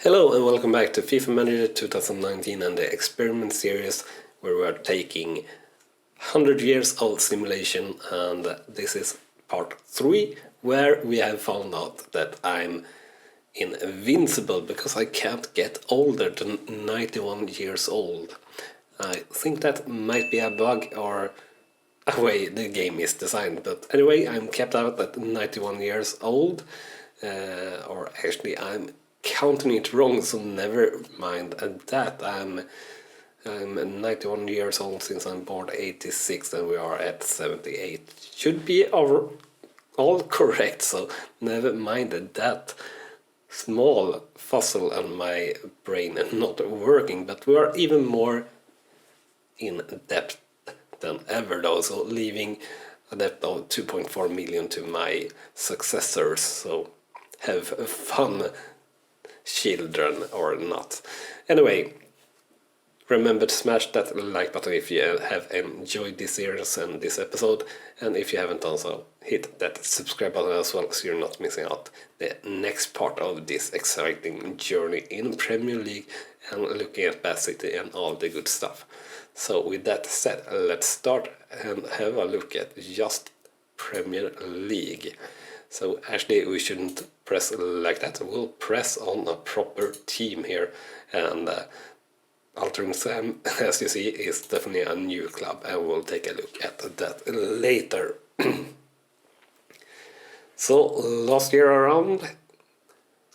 Hello and welcome back to FIFA Manager 2019 and the experiment series where we are taking 100 years of simulation, and this is part 3 where we have found out that I'm invincible because I can't get older than 91 years old. I think that might be a bug or a way the game is designed, but anyway, I'm kept out at 91 years old, or actually I'm counting it wrong, so never mind that. I'm 91 years old since I'm born 86 and we are at 78. Should be all correct, so never mind that small fossil on my brain not working, but we are even more in depth than ever though, so leaving a debt of 2.4 million to my successors, so have fun, children, or not. Anyway, remember to smash that like button if you have enjoyed this series and this episode, and if you haven't done so, hit that subscribe button as well so you're not missing out the next part of this exciting journey in Premier League and looking at Bad City and all the good stuff. So with that said, let's start and have a look at just Premier League. So actually we shouldn't press like that, we'll press on a proper team here, and Altering Sam, as you see, is definitely a new club, and we'll take a look at that later. So last year around,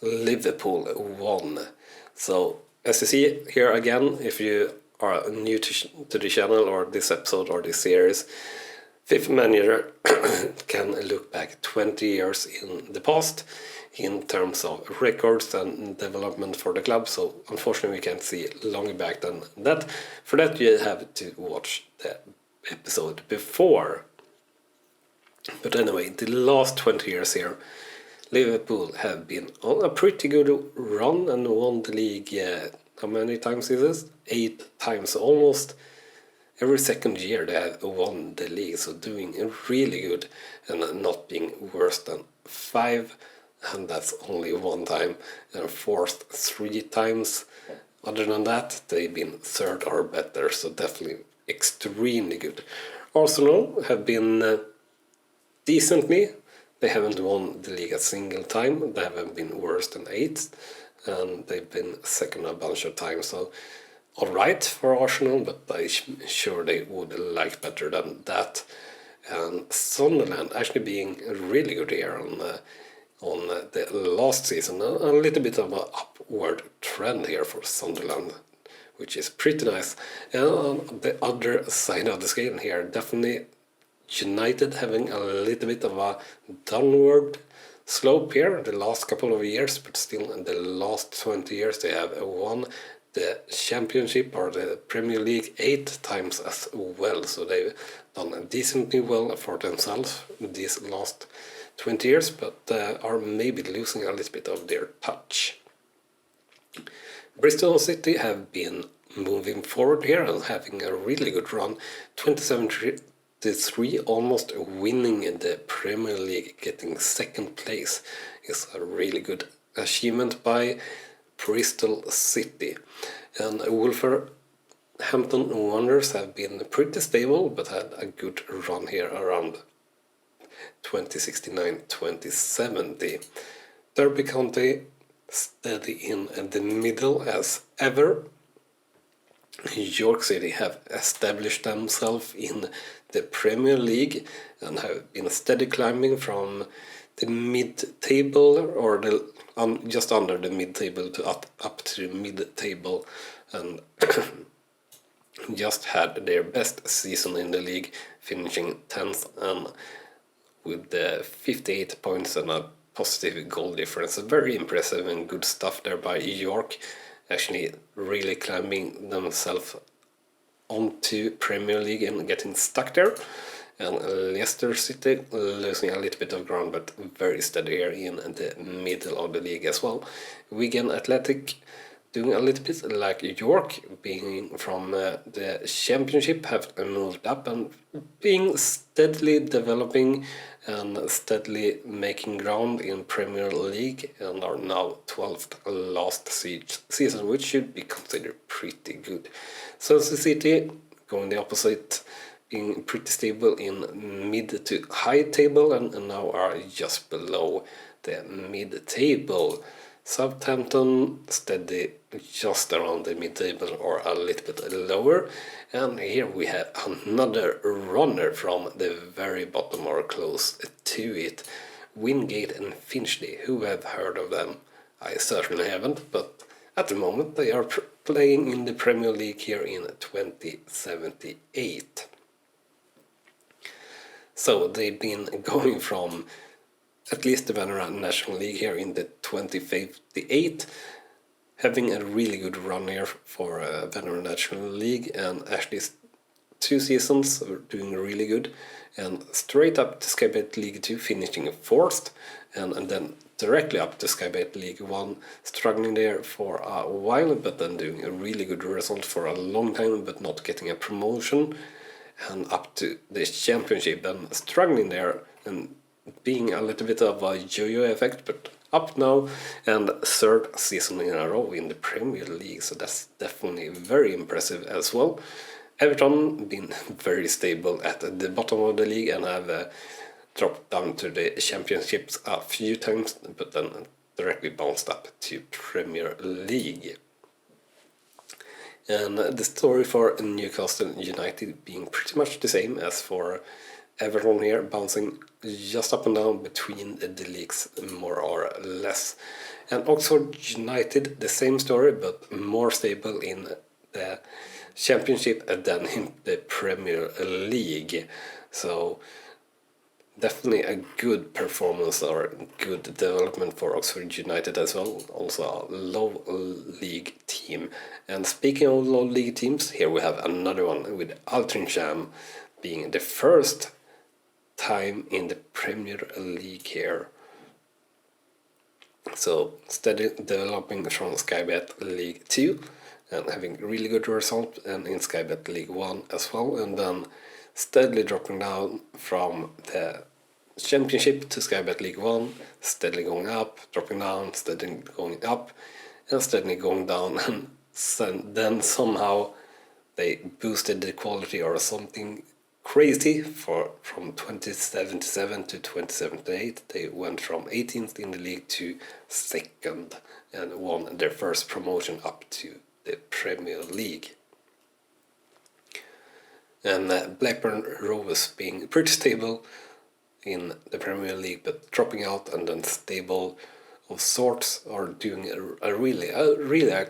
Liverpool won. So as you see here again, if you are new to the channel or this episode or this series, FIFA Manager can look back 20 years in the past in terms of records and development for the club, so unfortunately we can't see longer back than that. For that you have to watch the episode before. But anyway, the last 20 years here, Liverpool have been on a pretty good run and won the league, how many times is this? 8 times, almost every second year they have won the league, so doing really good and not being worse than 5, and that's only 1 time, and fourth 3 times. Other than that, they've been third or better, so definitely extremely good. Arsenal have been decently. They haven't won the league a single time. They haven't been worse than 8, and they've been second a bunch of times, so alright for Arsenal, but I'm sure they would like better than that. And Sunderland actually being really good here on the last season, a little bit of an upward trend here for Sunderland, which is pretty nice. And on the other side of the scale here, definitely United having a little bit of a downward slope here the last couple of years, but still in the last 20 years they have won the Championship or the Premier League 8 times as well, so they've done decently well for themselves these last 20 years, but are maybe losing a little bit of their touch. Bristol City have been moving forward here and having a really good run, 27-3, almost winning the Premier League, getting second place is a really good achievement by Bristol City. And Wolverhampton Wanderers have been pretty stable but had a good run here around 2069-2070. Derby County steady in the middle as ever. York City have established themselves in the Premier League and have been steady climbing from the mid-table or just under the mid-table to up to the mid-table, and just had their best season in the league, finishing 10th and with 58 points and a positive goal difference. Very impressive and good stuff there by York, actually really climbing themselves onto Premier League and getting stuck there. And Leicester City losing a little bit of ground, but very steady here in the middle of the league as well. Wigan Athletic doing a little bit like York, being from the championship, have moved up and being steadily developing and steadily making ground in Premier League, and are now 12th last season, which should be considered pretty good. Swansea City going the opposite, being pretty stable in mid to high table, and now are just below the mid table. Southampton steady just around the mid-table or a little bit lower, and here we have another runner from the very bottom or close to it, Wingate and Finchley. Who have heard of them? I certainly haven't, but at the moment they are playing in the Premier League here in 2078. So they've been going from at least the Vanilla National League here in the 2058, having a really good run here for Vanilla National League, and actually 2 seasons doing really good, and straight up to Sky Bet League 2, finishing 4th, and then directly up to Sky Bet League 1, struggling there for a while, but then doing a really good result for a long time, but not getting a promotion, and up to the championship, and struggling there, and being a little bit of a yo-yo effect, but up now, and 3rd season in a row in the Premier League, so that's definitely very impressive as well. Everton been very stable at the bottom of the league and have dropped down to the championships a few times, but then directly bounced up to Premier League. And the story for Newcastle United being pretty much the same as for Everton here, bouncing just up and down between the leagues more or less. And Oxford United, the same story, but more stable in the championship than in the Premier League. So definitely a good performance or good development for Oxford United as well. Also a low league team. And speaking of low league teams, here we have another one with Altrincham being the first time in the Premier League here. So steady developing from Sky Bet League 2 and having really good result, and in Sky Bet League 1 as well, and then steadily dropping down from the Championship to Sky Bet League 1, steadily going up, dropping down, steadily going up, and steadily going down, and then somehow they boosted the quality or something crazy from 2077 to 2078. They went from 18th in the league to 2nd and won their first promotion up to the Premier League. And Blackburn Rovers being pretty stable in the Premier League, but dropping out, and then stable of sorts, are doing a really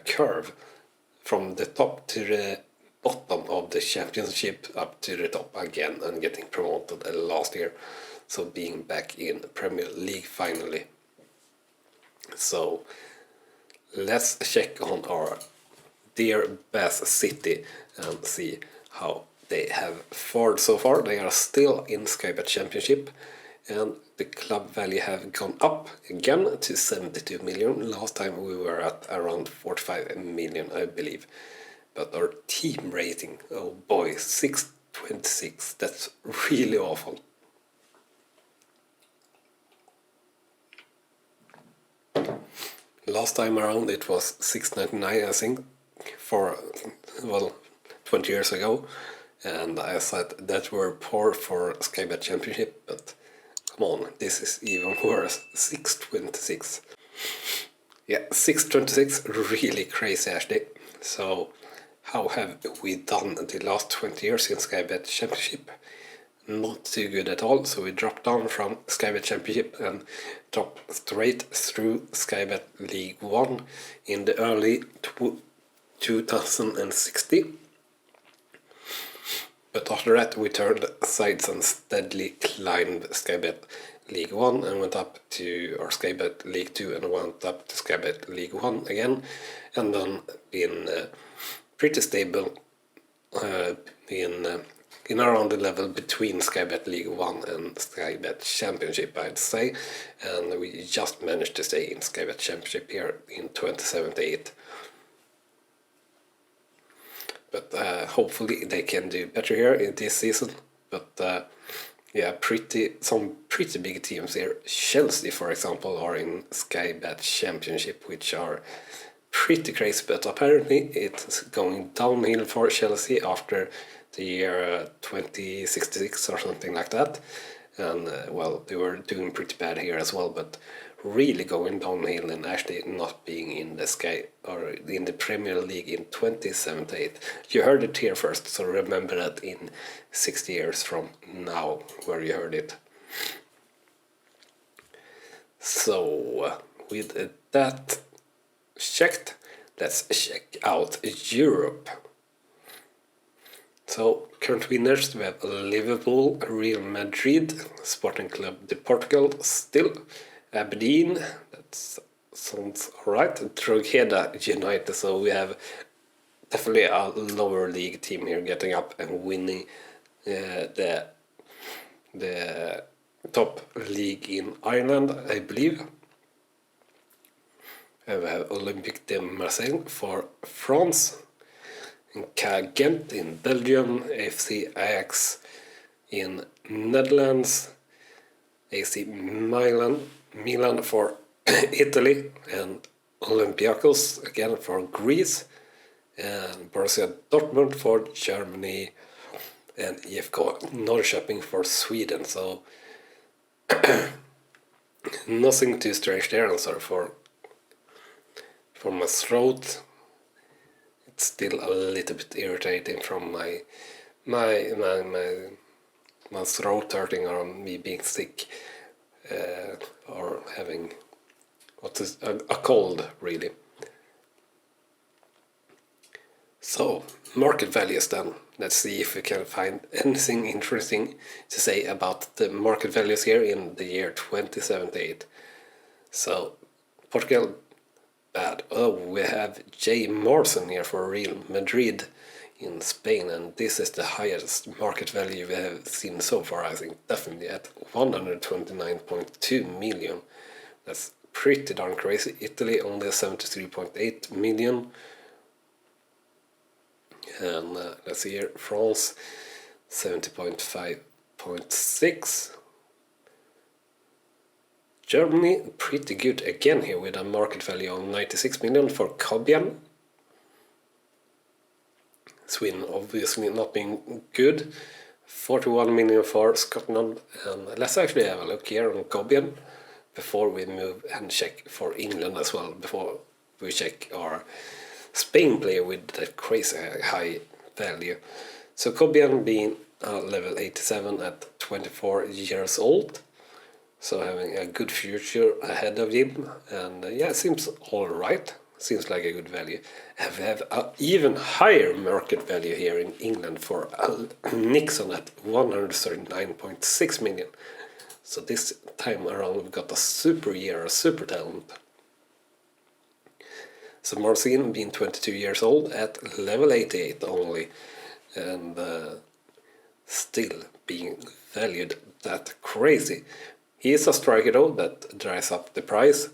curve from the top to the bottom of the championship up to the top again, and getting promoted last year, so being back in Premier League finally. So let's check on our dear Bath City and see how they have fared so far. They are still in Sky Bet Championship, and the club value have gone up again to 72 million. Last time we were at around 45 million, I believe. But our team rating, oh boy, 626, that's really awful. Last time around it was 699, I think, for, 20 years ago. And I said that were poor for Sky Bet Championship, but come on, this is even worse, 626. Yeah, 626, really crazy actually. So how have we done the last 20 years in Sky Bet Championship? Not too good at all, so we dropped down from Sky Bet Championship and dropped straight through Sky Bet League 1 in the early 2060. But after that we turned sides and steadily climbed Sky Bet League 1 and went up to, or Sky Bet League 2 and went up to Sky Bet League 1 again, and then been pretty stable in around the level between Sky Bet League 1 and Sky Bet Championship, I'd say, and we just managed to stay in Sky Bet Championship here in 2078. but hopefully they can do better here in this season. But yeah, some pretty big teams here. Chelsea, for example, are in Sky Bet Championship, which are pretty crazy, but apparently it's going downhill for Chelsea after the year 2066 or something like that. And well, they were doing pretty bad here as well, but really going downhill and actually not being in the Sky or in the Premier League in 2078. You heard it here first, so remember that in 60 years from now where you heard it. So with that checked, let's check out Europe. So current winners, we have Liverpool, Real Madrid, Sporting Club de Portugal still, Aberdeen, that sounds alright, Drogheda United, so we have definitely a lower league team here getting up and winning the top league in Ireland, I believe. We have Olympique de Marseille for France, Ghent in Belgium, FC Ajax in Netherlands, AC Milan for Italy, and Olympiacos again for Greece, and Borussia Dortmund for Germany, and IFK Norrköping for Sweden. So nothing too strange there. I'm sorry for my throat. It's still a little bit irritating from my throat hurting or me being sick or having a cold, really. So market values then. Let's see if we can find anything interesting to say about the market values here in the year 2078. So Portugal, bad. Oh, we have Jay Morrison here for Real Madrid in Spain, and this is the highest market value we have seen so far, I think, definitely at 129.2 million. That's pretty darn crazy. Italy only 73.8 million. And let's see here, France 70.5.6. Germany, pretty good again here with a market value of 96 million for Kobian. Sweden obviously not being good. 41 million for Scotland. And let's actually have a look here on Kobian before we move and check for England as well, before we check our Spain player with that crazy high value. So Kobian being level 87 at 24 years old. So having a good future ahead of him, and yeah, seems alright. Seems like a good value. And we have an even higher market value here in England for Nixon at 139.6 million. So this time around we've got a super year, a super talent. So Marcin being 22 years old at level 88 only, and still being valued that crazy. He is a striker though, that drives up the price,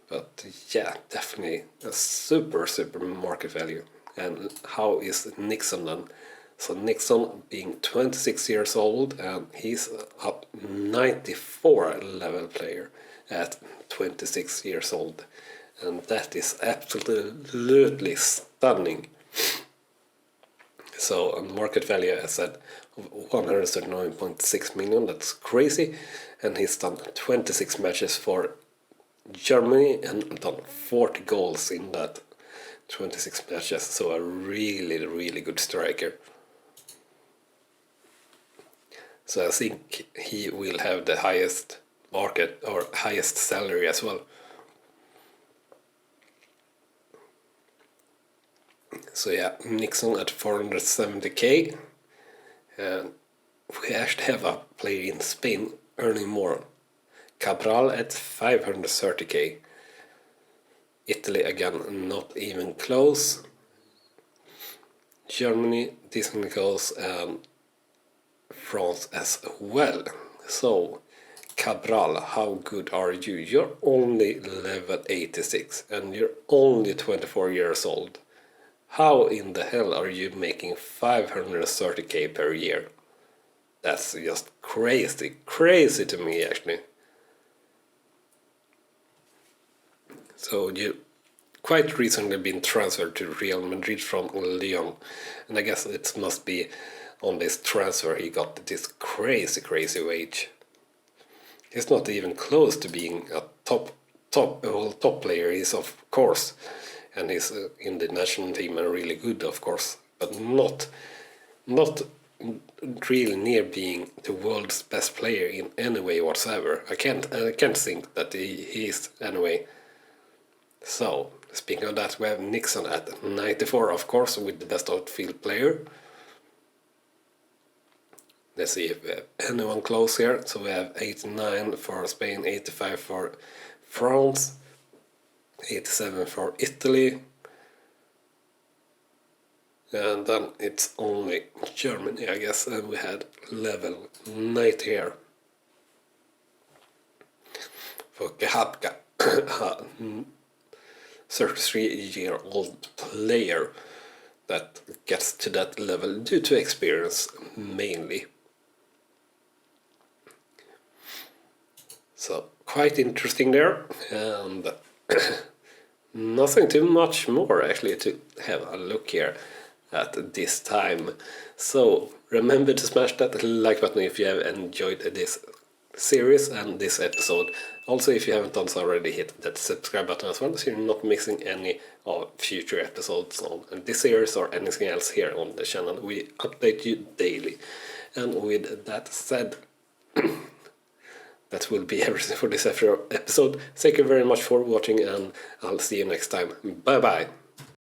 but yeah, definitely a super market value. And how is Nixon then? So Nixon being 26 years old, and he's a 94 level player at 26 years old. And that is absolutely stunning. So a market value, as I said, of 139.6 million, that's crazy. And he's done 26 matches for Germany and done 40 goals in that 26 matches. So a really good striker. So I think he will have the highest market or highest salary as well. So yeah, Nixon at 470k, and we actually have a player in Spain earning more. Cabral at 530k. Italy again not even close. Germany decently close, and France as well. So Cabral, how good are you? You're only level 86 and you're only 24 years old. How in the hell are you making 530k per year? That's just crazy to me actually. So you quite recently been transferred to Real Madrid from Lyon, and I guess it must be on this transfer he got this crazy wage. He's not even close to being a top player. He's of course, and he's in the national team and really good of course, but not really near being the world's best player in any way whatsoever. I can't think that he is anyway. So, speaking of that, we have Nixon at 94, of course, with the best outfield player. Let's see if we have anyone close here. So we have 89 for Spain, 85 for France, 87 for Italy. And then it's only Germany, I guess, and we had level 90 here. For Gehapka, 33-year-old player that gets to that level due to experience mainly. So quite interesting there, and nothing too much more actually to have a look here at this time. So remember to smash that like button if you have enjoyed this series and this episode. Also, if you haven't done so already, hit that subscribe button as well, so you're not missing any of future episodes on this series or anything else here on the channel. We update you daily. And with that said, that will be everything for this episode. Thank you very much for watching, and I'll see you next time. Bye bye.